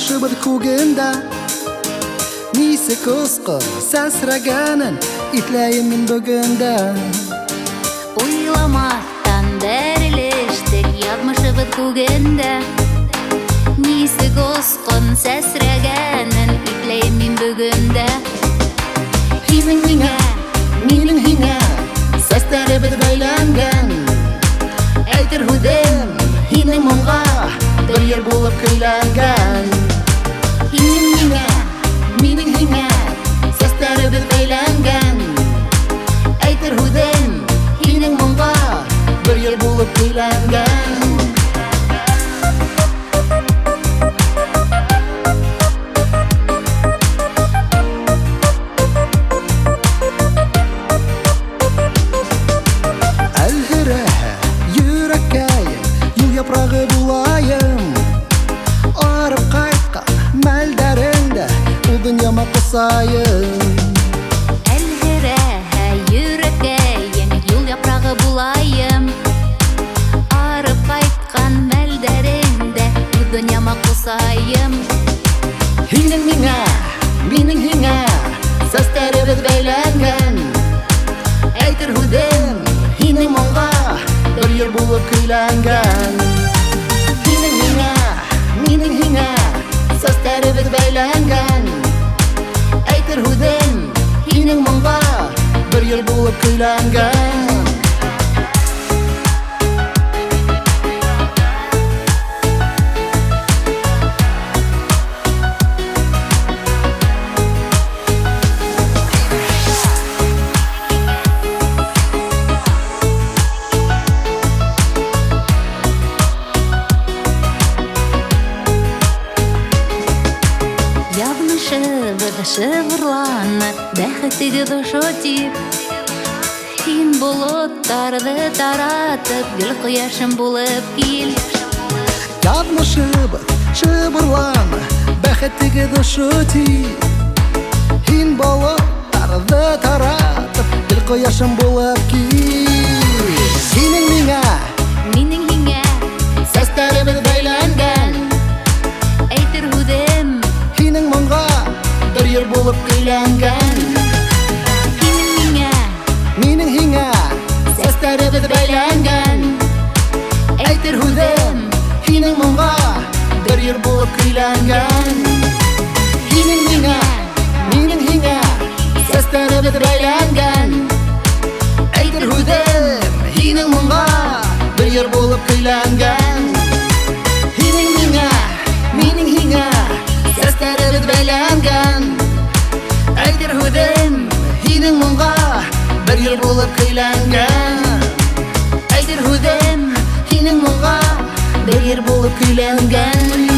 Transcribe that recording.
Язмышыбыз күгендә Нисе косқыр сәсрәгәнен Итләйім мин бүгендә Уйламастан бәрелештек язмышыбыз күгендә Нисе косқын сәсрәгәнен Итләйім мин бүгендә Һинең миңа, минең һиңа Сәстәребез бәйләнгән Әйтер һүдем һинең моңга Бер ел булып көйләнгән Һинең миңа, минең һиңа Сәстәребез бәйләнгән Әйтер һүдем һинең моңга Бер ел булып көйләнгән Япрағы булайым Арып қайтқан мәлдәріңді Ул дөньяма қосайым Әлгірәһә йөрәкәйем Юл япрағы булайым Арып қайтқан мәлдәріңді Ул дөньяма қосайым Һинең миңа, минең һиңа Сәстәребез бәйләнгән Әйтер һүдем һинең моңга Бер ел булып көйләнгән Һинең миңа, минең һиңа Сәстәребез бәйләнгән Әйтер һүдем һинең моңга Бер ел булып көйләнгән Шевырланы бәхетіге дошотип Һин болоттарды таратып Гүл кояшым булып кил Язмышыбыз шыбырланы бәхетіге дошотип Һин болоттарды таратып Гүл кояшым булып кил Һинең миңа, минең һиңа Сәстәребез бәйләнгән Әйтер һүдем Һинең моңга Бер ел булып көйләнгән Һинең миңа, минең һиңа Сәстәребез бәйләнгән Әйтер һүдем һинең моңга Бер ел булып көйләнгән Һинең миңа, минең һиңа Сәстәребез бәйләнгән Әйтер һүдем һинең моңга Бер ел булып көйләнгән Һинең миңа, минең һиңа Сәстәребез бәйләнгән Әйтер һүдем һинең моңга Бер ел булып көйләнгән Әйтер һүдем һинең моңга Бер ел булып көйләнгән